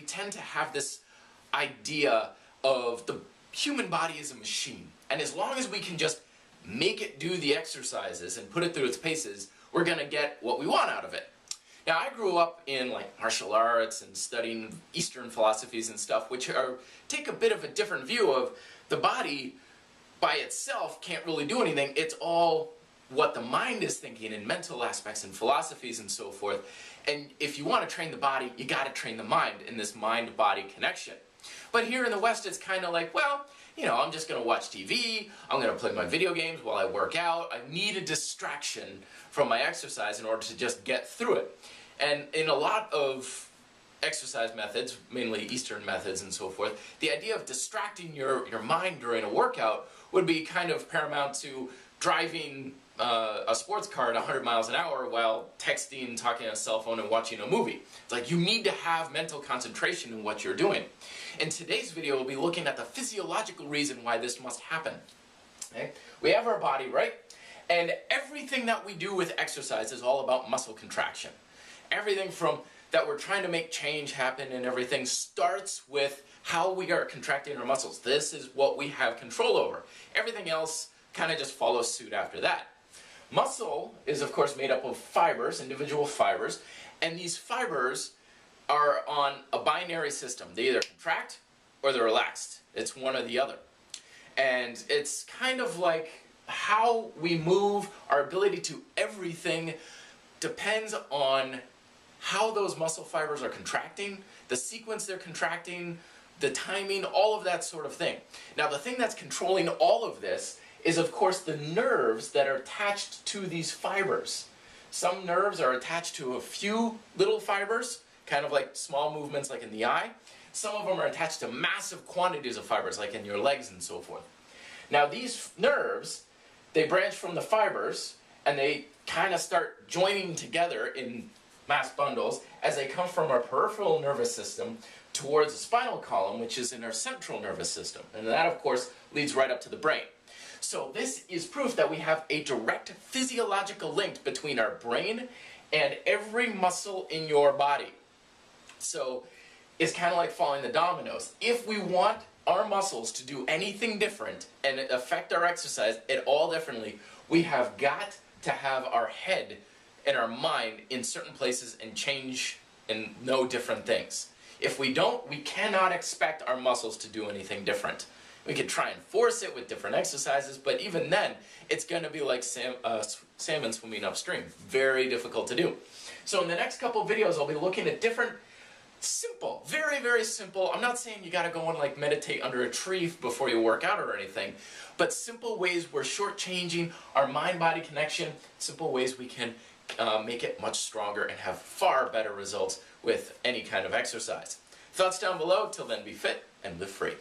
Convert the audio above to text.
tend to have this idea of the human body as a machine. And as long as we can just make it do the exercises and put it through its paces, we're going to get what we want out of it. Now, I grew up in like martial arts and studying Eastern philosophies and stuff, which take a bit of a different view of the body by itself can't really do anything. It's all what the mind is thinking in mental aspects and philosophies and so forth. And if you want to train the body, you got to train the mind in this mind-body connection. But here in the West, it's kind of like, well, you know, I'm just going to watch TV, I'm going to play my video games while I work out. I need a distraction from my exercise in order to just get through it. And in a lot of exercise methods, mainly Eastern methods and so forth, the idea of distracting your mind during a workout would be kind of paramount to driving a sports car at 100 miles an hour while texting, talking on a cell phone, and watching a movie. It's like you need to have mental concentration in what you're doing. In today's video, we'll be looking at the physiological reason why this must happen. Okay? We have our body, right? And everything that we do with exercise is all about muscle contraction. Everything from that we're trying to make change happen and everything starts with how we are contracting our muscles. This is what we have control over. Everything else kind of just follows suit after that. Muscle is, of course, made up of fibers, individual fibers, and these fibers are on a binary system. They either contract or they're relaxed. It's one or the other. And it's kind of like how we move, our ability to everything depends on how those muscle fibers are contracting, the sequence they're contracting, the timing, all of that sort of thing. Now, the thing that's controlling all of this is, of course, the nerves that are attached to these fibers. Some nerves are attached to a few little fibers, kind of like small movements like in the eye. Some of them are attached to massive quantities of fibers, like in your legs and so forth. Now, these nerves, they branch from the fibers, and they kind of start joining together in mass bundles as they come from our peripheral nervous system towards the spinal column, which is in our central nervous system. And that, of course, leads right up to the brain. So this is proof that we have a direct physiological link between our brain and every muscle in your body. So it's kind of like following the dominoes. If we want our muscles to do anything different and affect our exercise at all differently, we have got to have our head and our mind in certain places and change and know different things. If we don't, we cannot expect our muscles to do anything different. We could try and force it with different exercises, but even then, it's going to be like salmon swimming upstream. Very difficult to do. So in the next couple of videos, I'll be looking at different simple, very, very simple. I'm not saying you got to go and like meditate under a tree before you work out or anything, but simple ways we're shortchanging our mind-body connection, simple ways we can make it much stronger and have far better results with any kind of exercise. Thoughts down below. Till then, be fit and live free.